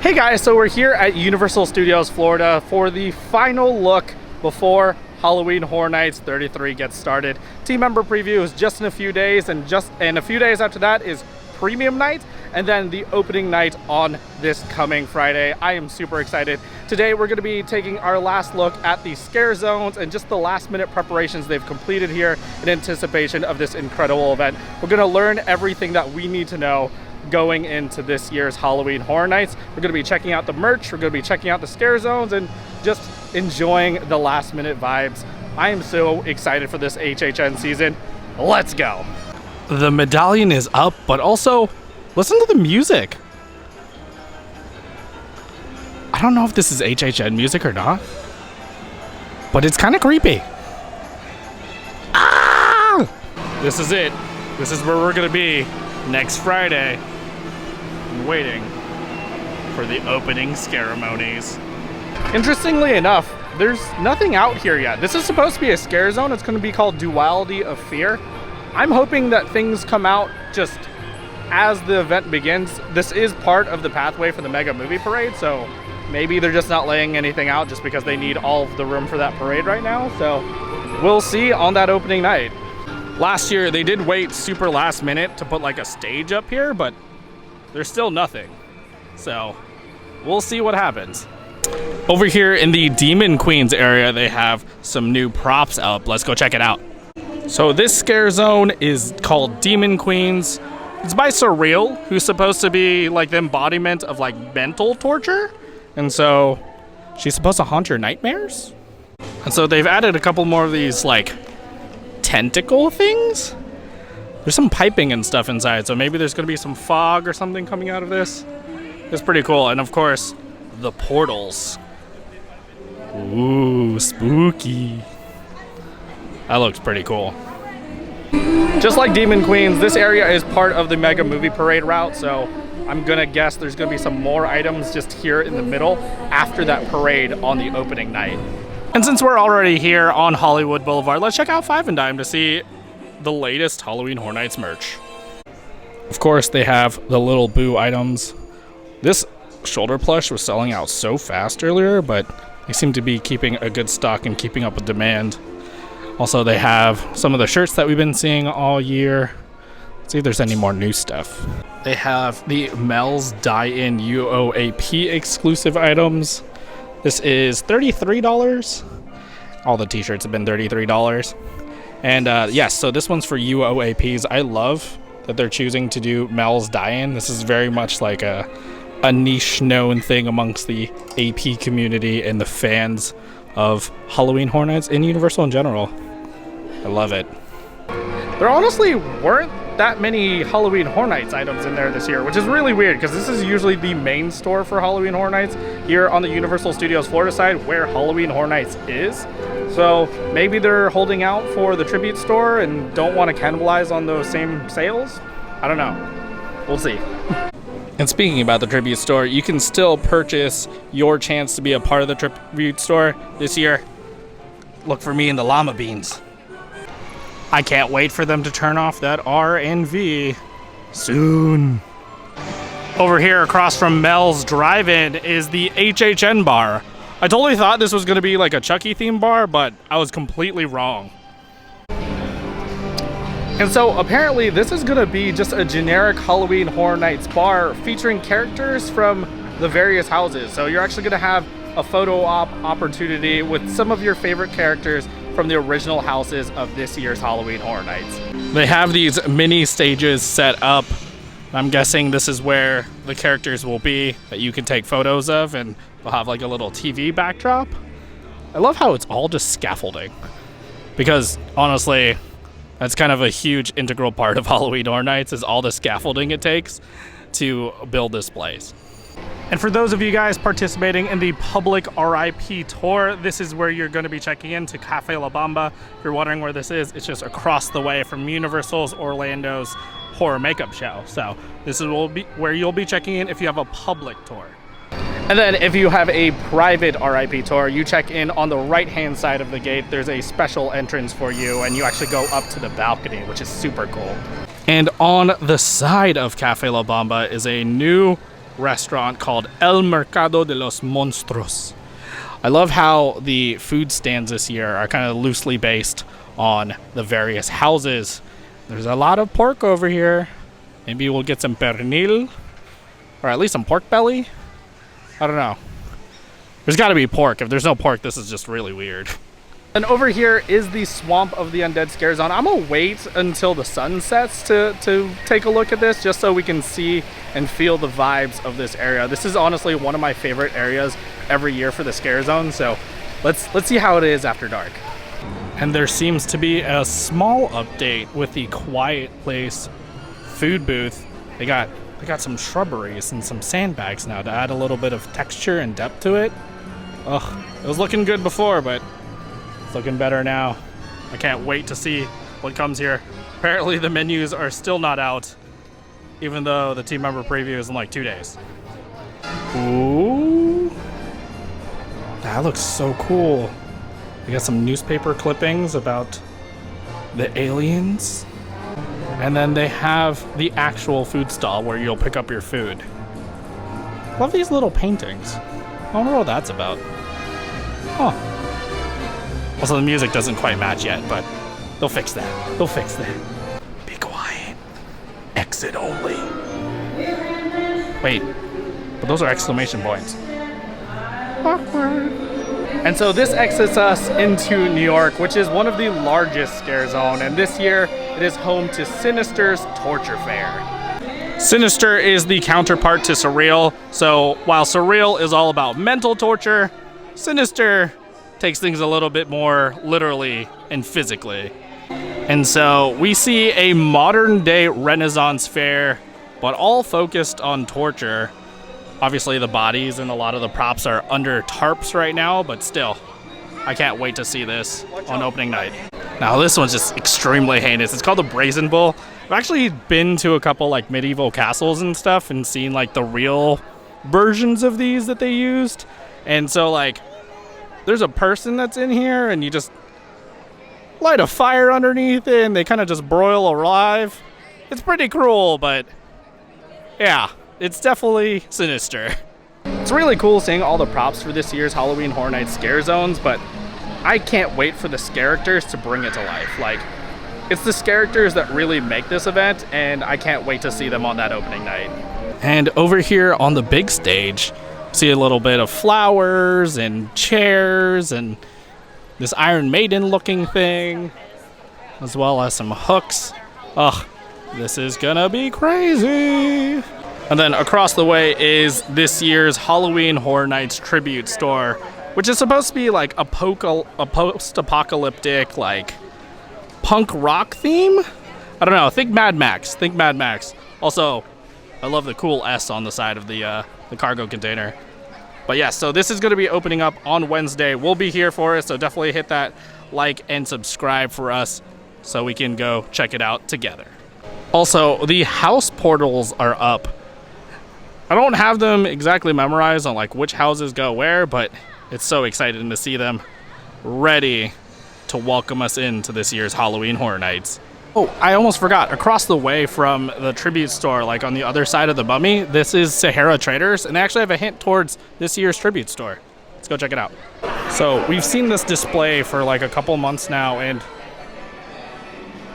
Hey guys, so we're here at Universal Studios Florida for the final look before Halloween Horror Nights 33 gets started. Team member preview is just in a few days, and a few days after that is premium night, and then the opening night on this coming Friday. I am super excited. Today we're going to be taking our last look at the scare zones and just the last minute preparations they've completed here in anticipation of this incredible event. We're going to learn everything that we need to know going into this year's Halloween Horror Nights. We're going to be checking out the merch, we're going to be checking out the scare zones, and just enjoying the last minute vibes. I am so excited for this HHN season. Let's go. The medallion is up, but also listen to the music. I don't know if this is HHN music or not, but it's kind of creepy. Ah! This is it. This is where we're going to be next Friday. Waiting for the opening ceremonies. Interestingly enough, there's nothing out here yet. This is supposed to be a scare zone. It's going to be called Duality of Fear. I'm hoping that things come out just as the event begins. This is part of the pathway for the Mega Movie Parade, so maybe they're just not laying anything out just because they need all of the room for that parade right now. So we'll see on that opening night. Last year, they did wait super last minute to put like a stage up here, but there's still nothing. So we'll see what happens. Over here in the Demon Queens area, they have some new props up. Let's go check it out. So this scare zone is called Demon Queens. It's by Surreal, who's supposed to be like the embodiment of like mental torture. And so she's supposed to haunt your nightmares. And so they've added a couple more of these like tentacle things. There's some piping and stuff inside, so maybe there's gonna be some fog or something coming out of this. It's pretty cool. And of course, the portals. Ooh, spooky. That looks pretty cool. Just like Demon Queens, this area is part of the Mega Movie Parade route, so I'm gonna guess there's gonna be some more items just here in the middle after that parade on the opening night. And since we're already here on Hollywood Boulevard, let's check out Five and Dime to see the latest Halloween Horror Nights merch. Of course, they have the little Boo items. This shoulder plush was selling out so fast earlier, but they seem to be keeping a good stock and keeping up with demand. Also, they have some of the shirts that we've been seeing all year. Let's see if there's any more new stuff. They have the Mel's Die-In UOAP exclusive items. This is $33. All the t-shirts have been $33. And yes, so this one's for UOAPs. I love that they're choosing to do Mel's Die-In. This is very much like a niche known thing amongst the AP community and the fans of Halloween Horror Nights and Universal in general. I love it. There honestly weren't that many Halloween Horror Nights items in there this year, which is really weird because this is usually the main store for Halloween Horror Nights here on the Universal Studios Florida side where Halloween Horror Nights is. So maybe they're holding out for the tribute store and don't want to cannibalize on those same sales. I don't know. We'll see. And speaking about the tribute store, you can still purchase your chance to be a part of the tribute store this year. Look for me in the llama beans. I can't wait for them to turn off that R and V soon. Over here across from Mel's Drive-In is the HHN bar. I totally thought this was going to be like a Chucky themed bar, but I was completely wrong. And so apparently this is going to be just a generic Halloween Horror Nights bar featuring characters from the various houses. So you're actually going to have a photo op opportunity with some of your favorite characters from the original houses of this year's Halloween Horror Nights. They have these mini stages set up. I'm guessing this is where the characters will be that you can take photos of, and they'll have like a little TV backdrop. I love how it's all just scaffolding, because honestly, that's kind of a huge integral part of Halloween Horror Nights is all the scaffolding it takes to build this place. And for those of you guys participating in the public RIP tour, this is where you're going to be checking into Cafe La Bamba. If you're wondering where this is, it's just across the way from Universal's Orlando's horror makeup show. So this is where you'll be checking in if you have a public tour. And then if you have a private RIP tour, you check in on the right-hand side of the gate. There's a special entrance for you, and you actually go up to the balcony, which is super cool. And on the side of Cafe La Bamba is a new restaurant called El Mercado de los Monstruos. I love how the food stands this year are kind of loosely based on the various houses. There's a lot of pork over here. Maybe we'll get some pernil, or at least some pork belly. I don't know. There's got to be pork. If there's no pork, this is just really weird. And over here is the Swamp of the Undead Scare Zone. I'm gonna wait until the sun sets to take a look at this, just so we can see and feel the vibes of this area. This is honestly one of my favorite areas every year for the Scare Zone, so let's see how it is after dark. And there seems to be a small update with the Quiet Place food booth. They got some shrubberies and some sandbags now to add a little bit of texture and depth to it. Ugh, it was looking good before, but it's looking better now. I can't wait to see what comes here. Apparently the menus are still not out, even though the team member preview is in like 2 days. Ooh, that looks so cool. We got some newspaper clippings about the aliens. And then they have the actual food stall where you'll pick up your food. Love these little paintings. I wonder what that's about. Huh. Also, the music doesn't quite match yet, but they'll fix that. They'll fix that. Be quiet. Exit only. Wait, but those are exclamation points. Awkward. And so this exits us into New York, which is one of the largest scare zone. And this year, it is home to Sinister's Torture Fair. Sinister is the counterpart to Surreal. So while Surreal is all about mental torture, Sinister takes things a little bit more literally and physically. And so we see a modern day Renaissance fair, but all focused on torture. Obviously the bodies and a lot of the props are under tarps right now, but still, I can't wait to see this on opening night. Now this one's just extremely heinous. It's called the Brazen Bull. I've actually been to a couple like medieval castles and stuff and seen like the real versions of these that they used. And so like, there's a person that's in here and you just light a fire underneath it and they kind of just broil alive. It's pretty cruel, but yeah, it's definitely sinister. It's really cool seeing all the props for this year's Halloween Horror Nights Scare Zones, but I can't wait for the characters to bring it to life. Like, it's the characters that really make this event, and I can't wait to see them on that opening night. And over here on the big stage, see a little bit of flowers and chairs and this Iron Maiden looking thing, as well as some hooks. Ugh, this is gonna be crazy. And then across the way is this year's Halloween Horror Nights tribute store, which is supposed to be like a post-apocalyptic, like punk rock theme. I don't know. Think Mad Max. Think Mad Max. Also, I love the cool S on the side of the cargo container. But yeah, so this is going to be opening up on Wednesday. We'll be here for it, so definitely hit that like and subscribe for us so we can go check it out together. Also, the house portals are up. I don't have them exactly memorized on like which houses go where, but it's so exciting to see them ready to welcome us into this year's Halloween Horror Nights. Oh, I almost forgot. Across the way from the tribute store, like on the other side of the Mummy, this is Sahara Traders, and they actually have a hint towards this year's tribute store. Let's go check it out. So we've seen this display for like a couple months now, and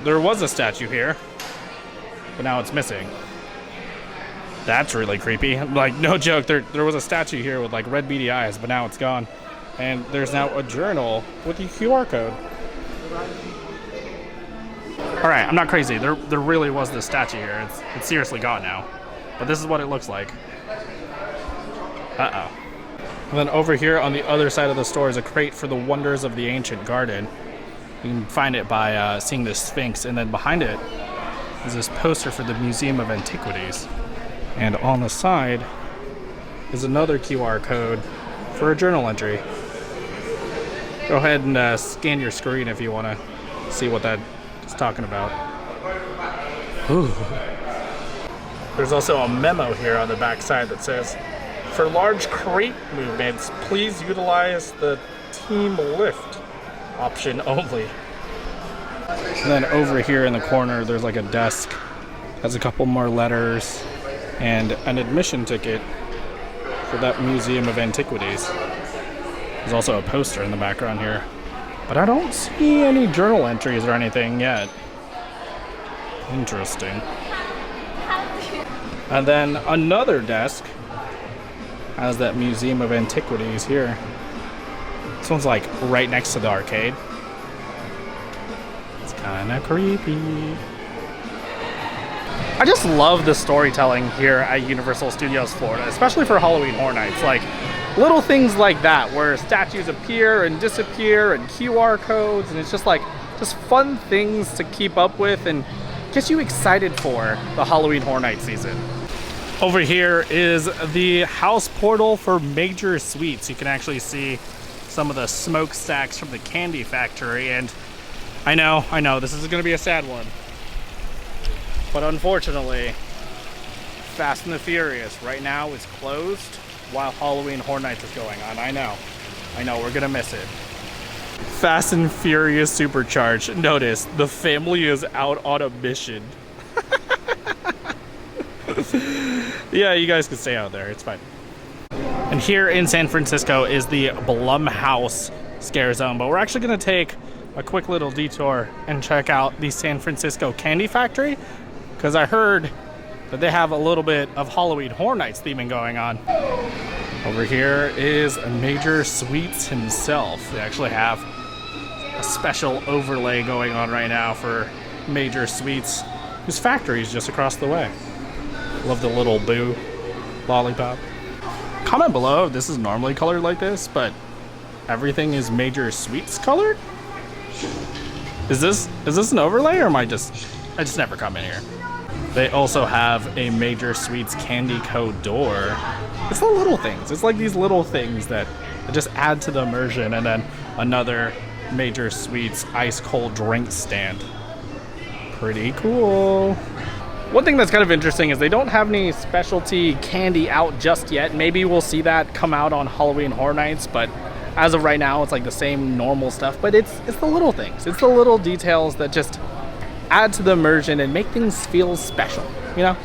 there was a statue here, but now it's missing. That's really creepy. Like, no joke, there was a statue here with like red beady eyes, but now it's gone. And there's now a journal with the QR code. All right, I'm not crazy. There really was this statue here. It's seriously gone now. But this is what it looks like. Uh-oh. And then over here on the other side of the store is a crate for the Wonders of the Ancient Garden. You can find it by seeing the Sphinx, and then behind it is this poster for the Museum of Antiquities. And on the side is another QR code for a journal entry. Go ahead and scan your screen if you want to see what that is talking about. Ooh. There's also a memo here on the back side that says, for large crate movements, please utilize the team lift option only. And then over here in the corner, there's like a desk. Has a couple more letters. and an admission ticket for that Museum of Antiquities. There's also a poster in the background here, but I don't see any journal entries or anything yet. Interesting. And then another desk has that Museum of Antiquities here. This one's like right next to the arcade. It's kind of creepy. I just love the storytelling here at Universal Studios Florida, especially for Halloween Horror Nights. Like little things like that where statues appear and disappear and QR codes, and it's just like fun things to keep up with and gets you excited for the Halloween Horror Nights season. Over here is the house portal for Major Sweets. You can actually see some of the smokestacks from the candy factory, and I know this is going to be a sad one, but unfortunately Fast and the Furious right now is closed while Halloween Horror Nights is going on. I know we're gonna miss it. Fast and Furious Supercharged. Notice the family is out on a mission. Yeah, you guys can stay out there, it's fine. And here in San Francisco is the Blumhouse Scare Zone, but we're actually gonna take a quick little detour and check out the San Francisco Candy Factory, because I heard that they have a little bit of Halloween Horror Nights theming going on. Over here is Major Sweets himself. They actually have a special overlay going on right now for Major Sweets, whose factory is just across the way. Love the little boo lollipop. Comment below if this is normally colored like this, but everything is Major Sweets colored? Is this an overlay, or I just never come in here? They also have a Major Sweets Candy Co. door. It's the little things. It's like these little things that just add to the immersion. And then another Major Sweets ice cold drink stand. Pretty cool. One thing that's kind of interesting is they don't have any specialty candy out just yet. Maybe we'll see that come out on Halloween Horror Nights, but as of right now, it's like the same normal stuff. But it's the little things. It's the little details that just add to the immersion and make things feel special, you know?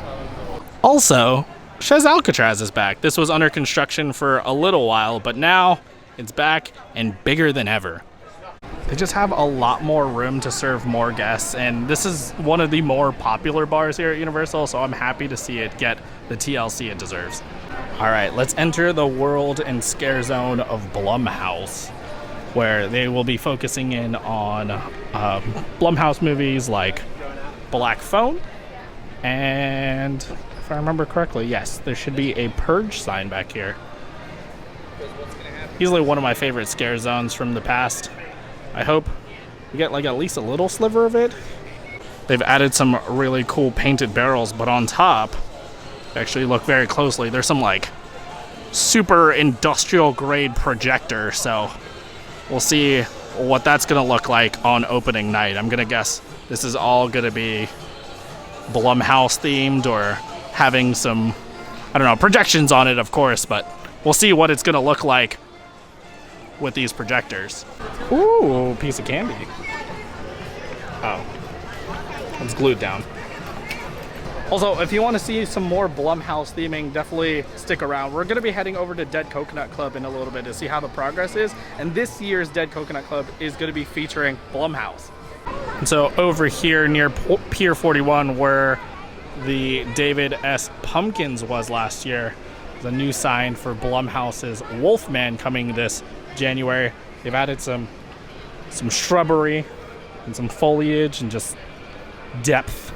Also, Chez Alcatraz is back. This was under construction for a little while, but now it's back and bigger than ever. They just have a lot more room to serve more guests, and this is one of the more popular bars here at Universal, so I'm happy to see it get the TLC it deserves. All right, let's enter the world and scare zone of Blumhouse, where they will be focusing in on Blumhouse movies like Black Phone, and if I remember correctly, yes, there should be a Purge sign back here. Easily one of my favorite scare zones from the past. I hope we get like at least a little sliver of it. They've added some really cool painted barrels, but on top, actually look very closely, there's some like super industrial grade projector, so we'll see what that's gonna look like on opening night. I'm gonna guess this is all gonna be Blumhouse themed or having some, I don't know, projections on it, of course, but we'll see what it's gonna look like with these projectors. Ooh, piece of candy. Oh, it's glued down. Also, if you want to see some more Blumhouse theming, definitely stick around. We're going to be heading over to Dead Coconut Club in a little bit to see how the progress is. And this year's Dead Coconut Club is going to be featuring Blumhouse. And so over here near Pier 41, where the David S. Pumpkins was last year, the new sign for Blumhouse's Wolfman coming this January. They've added some shrubbery and some foliage and just depth.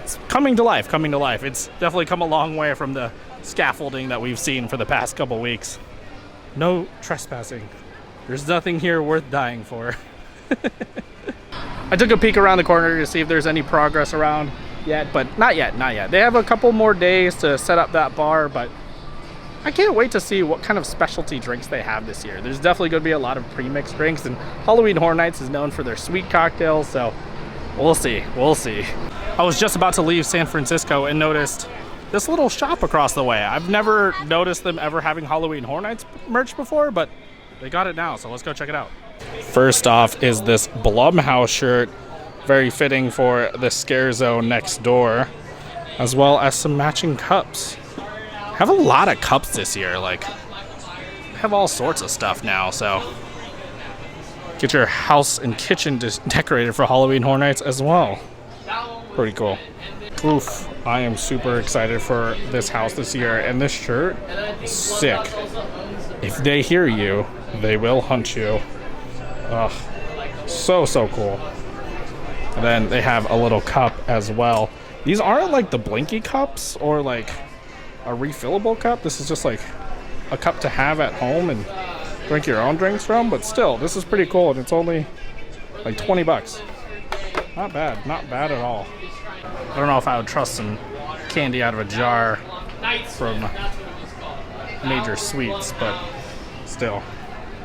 It's coming to life. It's definitely come a long way from the scaffolding that we've seen for the past couple weeks. No trespassing. There's nothing here worth dying for. I took a peek around the corner to see if there's any progress around yet, but not yet. They have a couple more days to set up that bar, but I can't wait to see what kind of specialty drinks they have this year. There's definitely going to be a lot of pre-mixed drinks, and Halloween Horror Nights is known for their sweet cocktails, so we'll see. I was just about to leave San Francisco and noticed this little shop across the way. I've never noticed them ever having Halloween Horror Nights merch before, but they got it now, so let's go check it out. First off is this Blumhouse shirt, very fitting for the scare zone next door. as well as some matching cups. Have a lot of cups this year. Like, have all sorts of stuff now. So get your house and kitchen decorated for Halloween Horror Nights as well. Pretty cool. Oof, I am super excited for this house this year, and this shirt, sick. If they hear you, they will hunt you. Ugh, so cool. And then they have a little cup as well. These aren't like the Blinky cups or like a refillable cup. This is just like a cup to have at home and drink your own drinks from, but still, this is pretty cool, and it's only like 20 bucks. Not bad, not bad at all. I don't know if I would trust some candy out of a jar from Major Sweets, but still.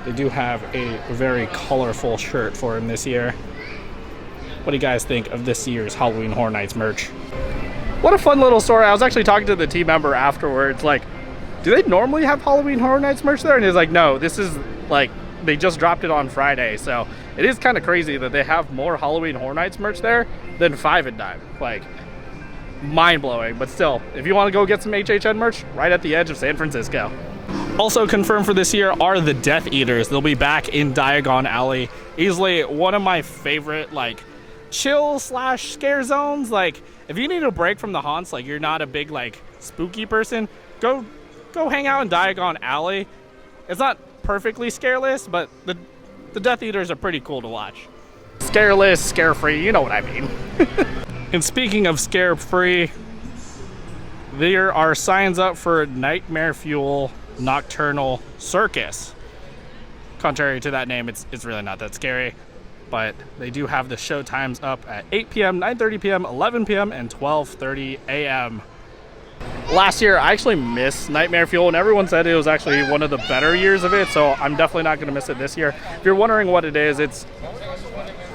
They do have a very colorful shirt for him this year. What do you guys think of this year's Halloween Horror Nights merch? What a fun little story. I was actually talking to the team member afterwards, like, do they normally have Halloween Horror Nights merch there? And he's like, no, this is like, they just dropped it on Friday. So it is kind of crazy that they have more Halloween Horror Nights merch there than Five and Dime. Like, mind-blowing. But still, if you want to go get some HHN merch, right at the edge of San Francisco. Also confirmed for this year are the Death Eaters. They'll be back in Diagon Alley. Easily one of my favorite, like, chill / scare zones. Like, if you need a break from the haunts, like you're not a big like spooky person, go hang out in Diagon Alley. It's not perfectly scareless, but the Death Eaters are pretty cool to watch. Scareless, scare free, you know what I mean. And speaking of scare free, there are signs up for Nightmare Fuel Nocturnal Circus. Contrary to that name, it's really not that scary. But they do have the show times up at 8 p.m., 9:30 p.m., 11 p.m., and 12:30 a.m. Last year, I actually missed Nightmare Fuel, and everyone said it was actually one of the better years of it, so I'm definitely not going to miss it this year. If you're wondering what it is, it's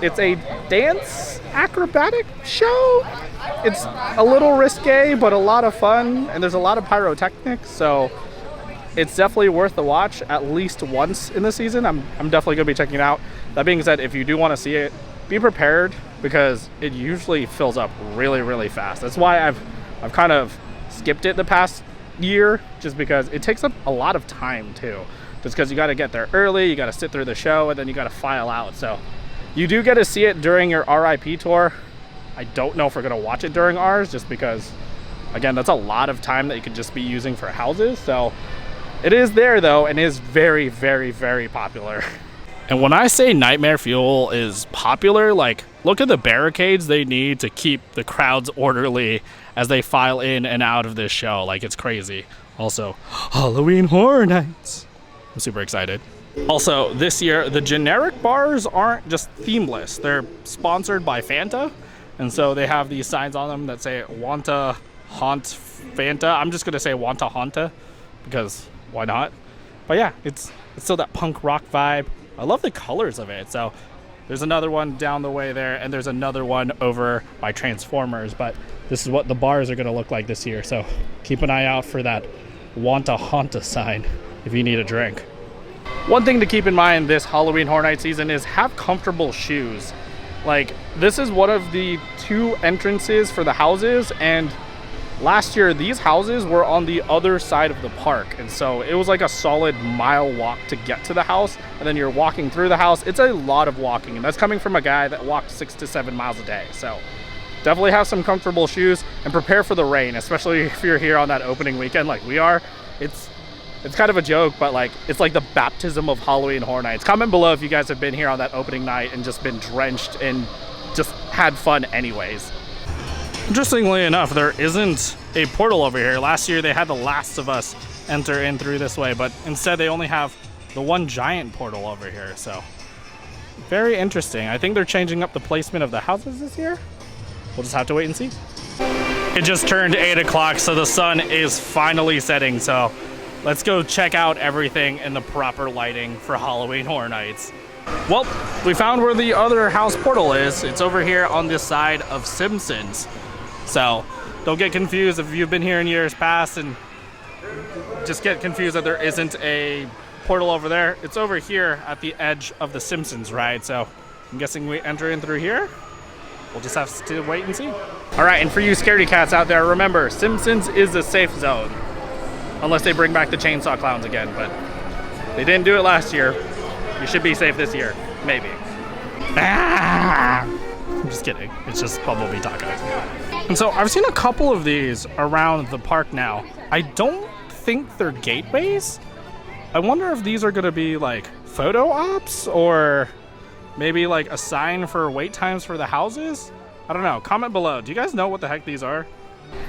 a dance acrobatic show. It's a little risque, but a lot of fun, and there's a lot of pyrotechnics, so it's definitely worth the watch at least once in the season. I'm definitely going to be checking it out. That being said, if you do want to see it, be prepared because it usually fills up really fast. That's why I've kind of skipped it the past year, just because it takes up a lot of time too. Just because you got to get there early, you got to sit through the show, and then you got to file out. So you do get to see it during your RIP tour. I don't know if we're going to watch it during ours, just because, again, that's a lot of time that you could just be using for houses. So it is there though, and is very popular. And when I say Nightmare Fuel is popular, like, look at the barricades they need to keep the crowds orderly as they file in and out of this show. Like, it's crazy. Also, Halloween Horror Nights. I'm super excited. Also, this year, the generic bars aren't just themeless. They're sponsored by Fanta. And so they have these signs on them that say, Wanta Haunt Fanta. I'm just going to say Wanta Haunta because why not? But yeah, it's still that punk rock vibe. I love the colors of it. So there's another one down the way there, and there's another one over by Transformers. But this is what the bars are going to look like this year. So keep an eye out for that Wanta Haunta sign if you need a drink. One thing to keep in mind this Halloween Horror Night season is have comfortable shoes. Like, this is one of the 2 entrances for the houses, and last year these houses were on the other side of the park, and so it was like a solid mile walk to get to the house, and then you're walking through the house. It's a lot of walking, and that's coming from a guy that walked 6 to 7 miles a day. So definitely have some comfortable shoes and prepare for the rain, especially if you're here on that opening weekend like we are. It's kind of a joke, but like, it's like the baptism of Halloween Horror Nights. Comment below if you guys have been here on that opening night and just been drenched and just had fun anyways. Interestingly enough, there isn't a portal over here. Last year they had The Last of Us enter in through this way, but instead they only have the one giant portal over here. So very interesting. I think they're changing up the placement of the houses this year. We'll just have to wait and see. It just turned 8 o'clock, so the sun is finally setting. So let's go check out everything in the proper lighting for Halloween Horror Nights. Well, we found where the other house portal is. It's over here on this side of Simpsons. So don't get confused if you've been here in years past and just get confused that there isn't a portal over there. It's over here at the edge of the Simpsons ride. So I'm guessing we enter in through here. we'll just have to wait and see. All right, and for you scaredy cats out there, remember, Simpsons is a safe zone. Unless they bring back the chainsaw clowns again, but they didn't do it last year. You should be safe this year, maybe. I'm just kidding, it's just Bumblebee tacos. And so I've seen a couple of these around the park now. I don't think they're gateways. I wonder if these are gonna be like photo ops or maybe like a sign for wait times for the houses. I don't know, comment below. Do you guys know what the heck these are?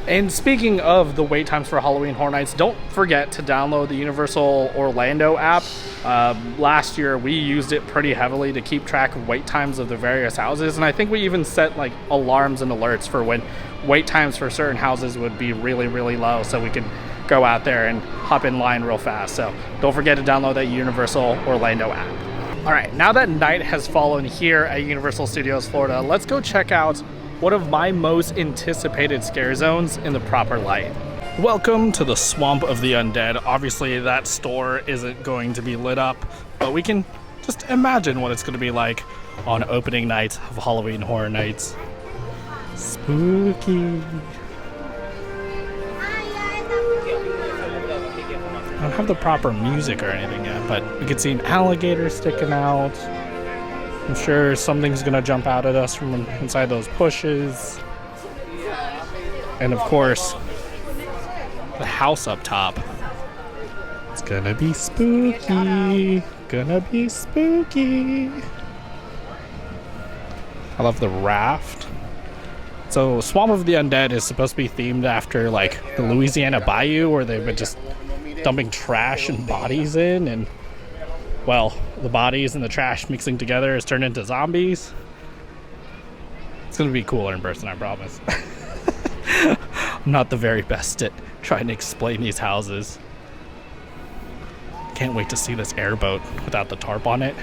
And speaking of the wait times for Halloween Horror Nights, don't forget to download the Universal Orlando app. Last year we used it pretty heavily to keep track of wait times of the various houses, and I think we even set like alarms and alerts for when wait times for certain houses would be really, really low, so we could go out there and hop in line real fast. So don't forget to download that Universal Orlando app. All right, now that night has fallen here at Universal Studios Florida, let's go check out one of my most anticipated scare zones in the proper light. Welcome to the Swamp of the Undead. Obviously that store isn't going to be lit up, but we can just imagine what it's going to be like on opening night of Halloween Horror Nights. Spooky. I don't have the proper music or anything yet, but we can see an alligator sticking out. I'm sure something's gonna jump out at us from inside those bushes. And of course, the house up top. It's gonna be spooky. Gonna be spooky. I love the raft. So Swamp of the Undead is supposed to be themed after like the Louisiana Bayou, where they've been just dumping trash and bodies in, and well, the bodies and the trash mixing together has turned into zombies. It's gonna be cooler in person, I promise. I'm not the very best at trying to explain these houses. Can't wait to see this airboat without the tarp on it.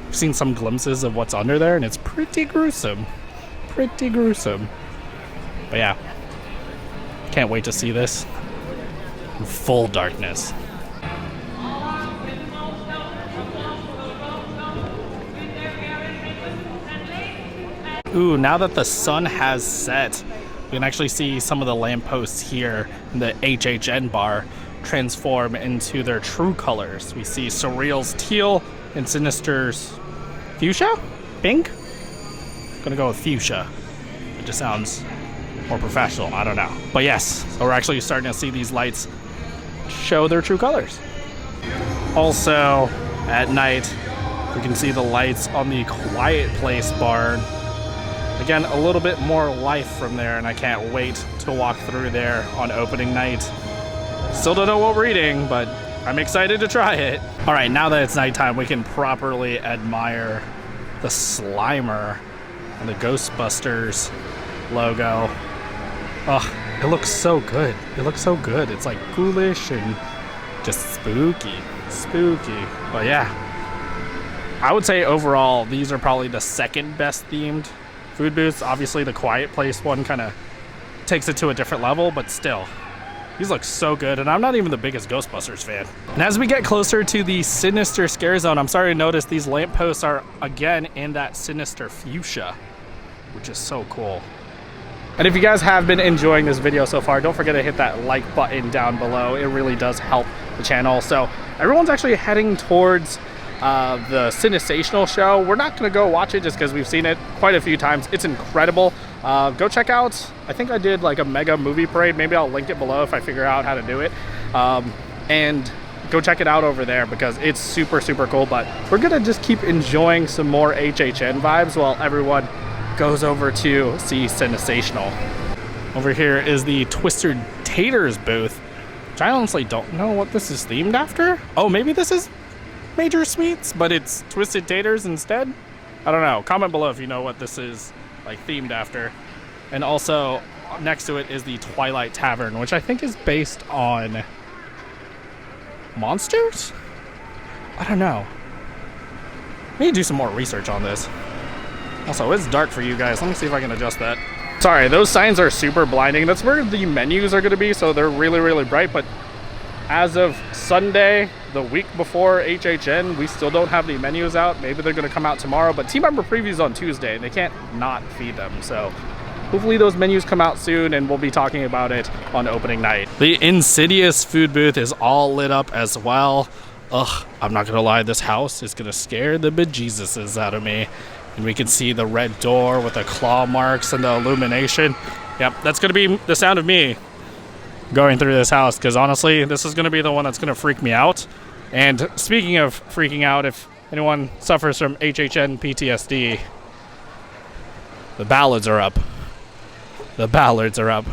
I've seen some glimpses of what's under there, and it's pretty gruesome. Pretty gruesome. But yeah, can't wait to see this in full darkness. Ooh, now that the sun has set, you can actually see some of the lampposts here in the HHN bar transform into their true colors. We see Surreal's teal and Sinister's fuchsia? Pink? Gonna go with fuchsia. It just sounds more professional, I don't know. But yes, so we're actually starting to see these lights show their true colors. Also, at night, we can see the lights on the Quiet Place barn. Again, a little bit more life from there, and I can't wait to walk through there on opening night. Still don't know what we're eating, but I'm excited to try it. All right, now that it's nighttime, we can properly admire the Slimer and the Ghostbusters logo. Oh, it looks so good. It looks so good. It's like ghoulish and just spooky. Spooky. But yeah, I would say overall, these are probably the second best themed food booths. Obviously the Quiet Place one kind of takes it to a different level, but still, these look so good, and I'm not even the biggest Ghostbusters fan. And as we get closer to the Sinister Scare Zone, I'm starting to notice these lampposts are again in that Sinister fuchsia, which is so cool. And if you guys have been enjoying this video so far, don't forget to hit that like button down below. It really does help the channel. So everyone's actually heading towards the Cinesational show. We're not going to go watch it just because we've seen it quite a few times. It's incredible. Go check out, I think I did like a mega movie parade. Maybe I'll link it below if I figure out how to do it. And go check it out over there because it's super, super cool. But we're going to just keep enjoying some more HHN vibes while everyone goes over to see Cinesational. Over here is the Twisted Taters booth, which I honestly don't know what this is themed after. Oh, maybe this is Major Sweets, but it's Twisted Taters instead. I don't know. Comment below if you know what this is like themed after. And also next to it is the Twilight Tavern, which I think is based on monsters? I don't know. I need to do some more research on this. Also, it's dark for you guys. Let me see if I can adjust that. Sorry, those signs are super blinding. That's where the menus are going to be, so they're really, really bright. But as of Sunday, the week before HHN. We still don't have the menus out. Maybe they're going to come out tomorrow, but team member previews on Tuesday, and they can't not feed them. So hopefully those menus come out soon, and we'll be talking about it on opening night. The Insidious food booth is all lit up as well. Ugh, I'm not gonna lie, this house is gonna scare the bejesuses out of me. And we can see the red door with the claw marks and the illumination. Yep, that's gonna be the sound of me going through this house, because honestly, this is gonna be the one that's gonna freak me out. And speaking of freaking out, if anyone suffers from HHN PTSD, the ballards are up. The ballards are up.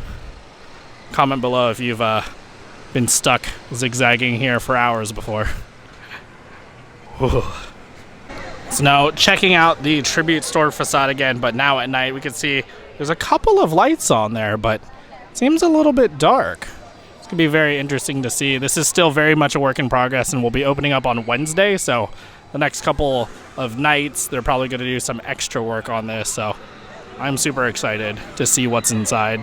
Comment below if you've been stuck zigzagging here for hours before. So now checking out the Tribute Store facade again, but now at night we can see there's a couple of lights on there, but it seems a little bit dark. It's gonna be very interesting to see. This is still very much a work in progress, and we'll be opening up on Wednesday, so the next couple of nights they're probably gonna do some extra work on this, so I'm super excited to see what's inside.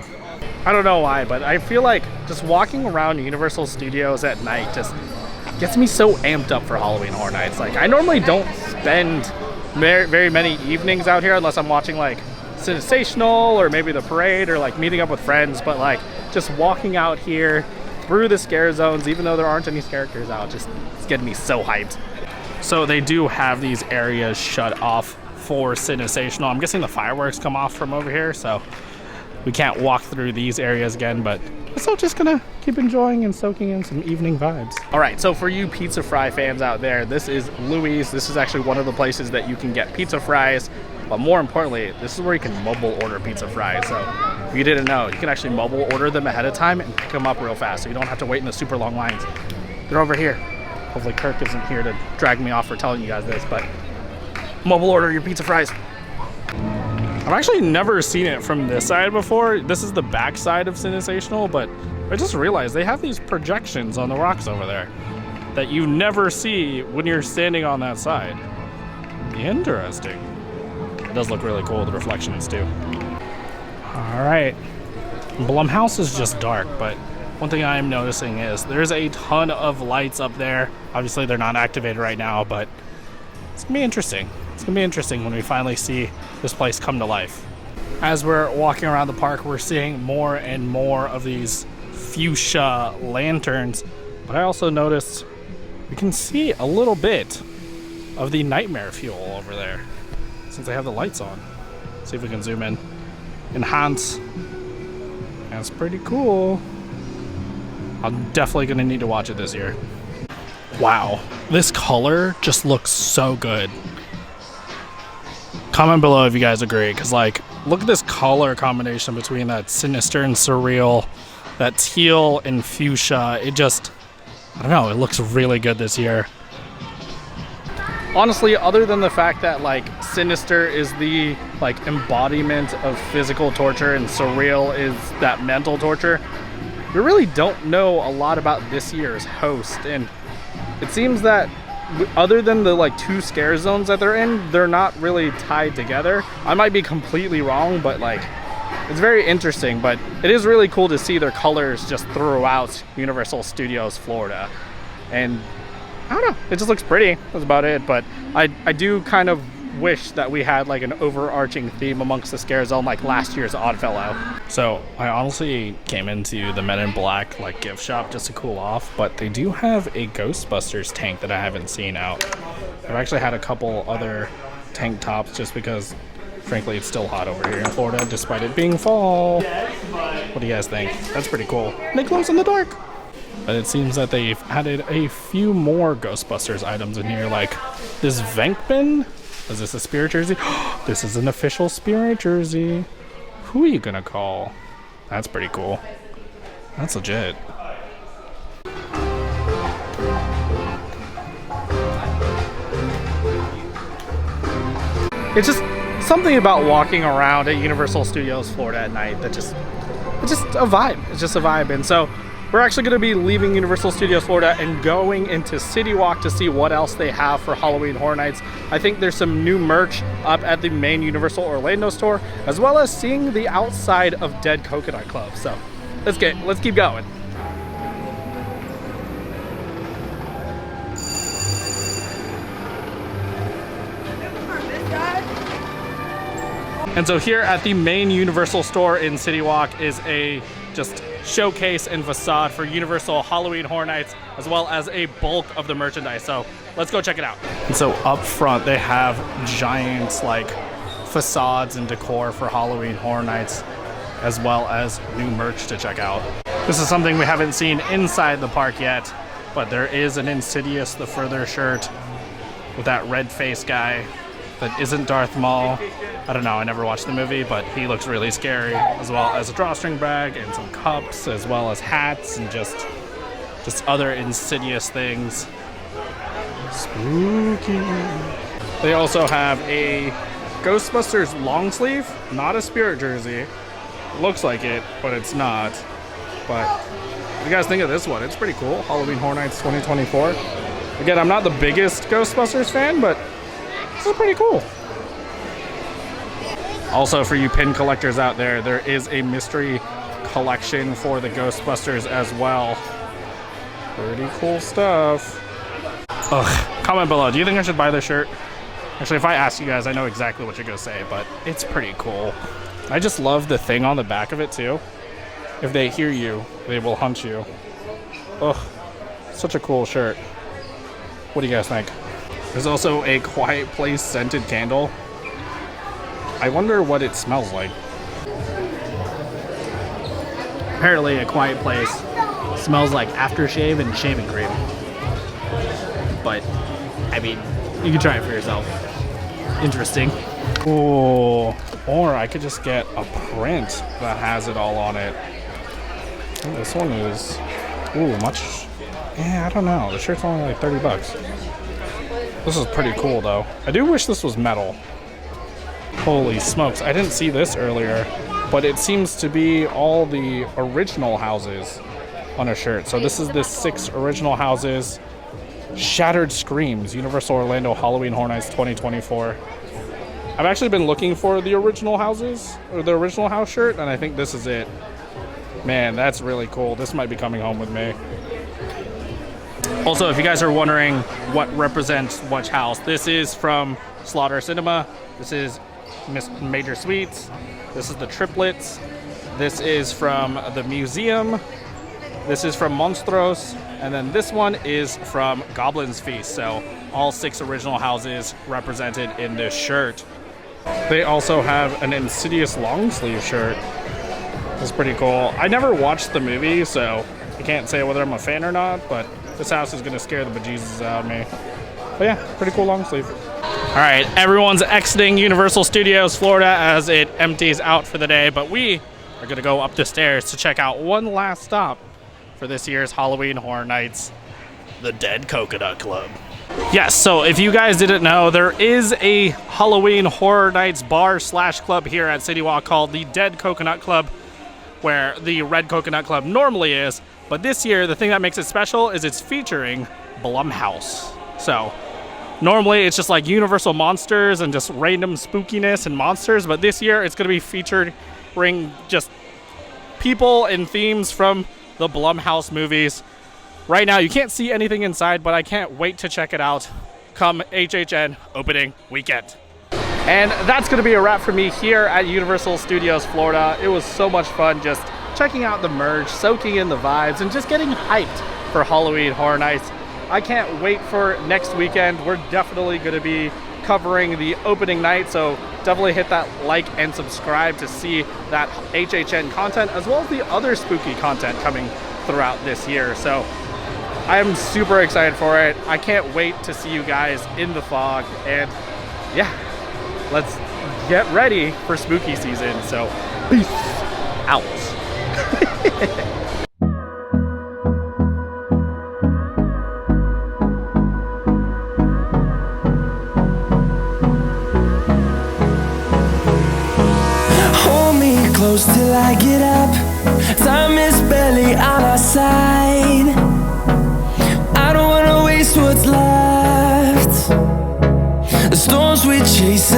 I don't know why, but I feel like just walking around Universal Studios at night just gets me so amped up for Halloween Horror Nights. Like, I normally don't spend very many evenings out here unless I'm watching like Sensational or maybe the parade or like meeting up with friends, but like just walking out here through the scare zones, even though there aren't any characters out, just it's getting me so hyped. So they do have these areas shut off for Sensational. I'm guessing the fireworks come off from over here, so we can't walk through these areas again, but we're still just gonna keep enjoying and soaking in some evening vibes. All right, so for you pizza fry fans out there, this is Louie's. This is actually one of the places that you can get pizza fries, but more importantly, this is where you can mobile order pizza fries. So if you didn't know, you can actually mobile order them ahead of time and pick them up real fast, so you don't have to wait in the super long lines. They're over here. Hopefully Kirk isn't here to drag me off for telling you guys this, but mobile order your pizza fries. I've actually never seen it from this side before. This is the back side of Sensational, but I just realized they have these projections on the rocks over there that you never see when you're standing on that side. Interesting. It does look really cool, the reflections too. All right, Blumhouse is just dark, but one thing I am noticing is there's a ton of lights up there. Obviously they're not activated right now, but it's gonna be interesting. It's gonna be interesting when we finally see this place come to life. As we're walking around the park, we're seeing more and more of these fuchsia lanterns, but I also noticed we can see a little bit of the nightmare fuel over there since they have the lights on. See if we can zoom in. Enhance. That's pretty cool. I'm definitely gonna need to watch it this year. Wow, this color just looks so good. Comment below if you guys agree, because like, look at this color combination between that sinister and surreal, that teal and fuchsia. It just, I don't know, it looks really good this year. Honestly, other than the fact that like sinister is the like embodiment of physical torture and surreal is that mental torture, we really don't know a lot about this year's host, and it seems that other than the like 2 scare zones that they're in, they're not really tied together. I might be completely wrong, but like it's very interesting. But it is really cool to see their colors just throughout Universal Studios Florida, and I don't know, it just looks pretty. That's about it. But I do kind of wish that we had like an overarching theme amongst the scare zone like last year's Oddfellow. So I honestly came into the Men in Black like gift shop just to cool off, but they do have a Ghostbusters tank that I haven't seen out. I've actually had a couple other tank tops just because frankly it's still hot over here in Florida despite it being fall. What do you guys think? That's pretty cool. And it glows in the dark. But it seems that they've added a few more Ghostbusters items in here, like this Venkman. Is this a spirit jersey? This is an official spirit jersey. Who are you gonna call? That's pretty cool. That's legit. It's just something about walking around at Universal Studios Florida at night that it's just a vibe. It's just a vibe. And so we're actually going to be leaving Universal Studios Florida and going into City Walk to see what else they have for Halloween Horror Nights. I think there's some new merch up at the main Universal Orlando store, as well as seeing the outside of Dead Coconut Club. So let's keep going. And so here at the main Universal store in City Walk is a just showcase and facade for Universal Halloween Horror Nights, as well as a bulk of the merchandise. So let's go check it out. And so up front, they have giant like facades and decor for Halloween Horror Nights, as well as new merch to check out. This is something we haven't seen inside the park yet, but there is an Insidious the Further shirt with that red face guy that isn't Darth Maul. I don't know, I never watched the movie, but he looks really scary, as well as a drawstring bag and some cups, as well as hats and just other Insidious things. Spooky. They also have a Ghostbusters long sleeve, not a Spirit jersey. Looks like it, but it's not. But what do you guys think of this one? It's pretty cool. Halloween Horror Nights 2024. Again, I'm not the biggest Ghostbusters fan, but this is pretty cool. Also, for you pin collectors out there, there is a mystery collection for the Ghostbusters as well. Pretty cool stuff. Ugh, comment below. Do you think I should buy this shirt? Actually, if I ask you guys, I know exactly what you're gonna say, but it's pretty cool. I just love the thing on the back of it too. If they hear you, they will hunt you. Ugh, such a cool shirt. What do you guys think? There's also a Quiet Place scented candle. I wonder what it smells like. Apparently a Quiet Place smells like aftershave and shaving cream. But, I mean, you can try it for yourself. Interesting. Ooh, or I could just get a print that has it all on it. Ooh, this one is, ooh, much, yeah, I don't know. The shirt's only like 30 bucks. This is pretty cool though. I do wish this was metal. Holy smokes, I didn't see this earlier, but it seems to be all the original houses on a shirt. So this is the 6 original houses. Shattered Screams, Universal Orlando Halloween Horror Nights 2024. I've actually been looking for the original houses, or the original house shirt, and I think this is it. Man, that's really cool. This might be coming home with me. Also, if you guys are wondering what represents which house, this is from Slaughter Cinema. This is Major Suites. This is the Triplets. This is from the Museum. This is from Monstros. And then this one is from Goblin's Feast. So all 6 original houses represented in this shirt. They also have an Insidious long sleeve shirt. It's pretty cool. I never watched the movie, so I can't say whether I'm a fan or not, but this house is gonna scare the bejesus out of me. But yeah, pretty cool long sleeve. All right, everyone's exiting Universal Studios Florida as it empties out for the day, but we are gonna go up the stairs to check out one last stop for this year's Halloween Horror Nights, the Dead Coconut Club. Yes, so if you guys didn't know, there is a Halloween Horror Nights bar / club here at City Walk called the Dead Coconut Club, where the Red Coconut Club normally is. But this year, the thing that makes it special is it's featuring Blumhouse. So normally it's just like Universal monsters and just random spookiness and monsters, but this year it's going to be featuring just people and themes from the Blumhouse movies. Right now, you can't see anything inside, but I can't wait to check it out come HHN opening weekend. And that's going to be a wrap for me here at Universal Studios Florida. It was so much fun just checking out the merch, soaking in the vibes, and just getting hyped for Halloween Horror Nights. I can't wait for next weekend. We're definitely going to be covering the opening night, so definitely hit that like and subscribe to see that HHN content, as well as the other spooky content coming throughout this year. So I'm super excited for it. I can't wait to see you guys in the fog, and yeah, let's get ready for spooky season. So peace out. Hold me close till I get up. Time is barely on our side. I don't wanna waste what's left. The storms we chase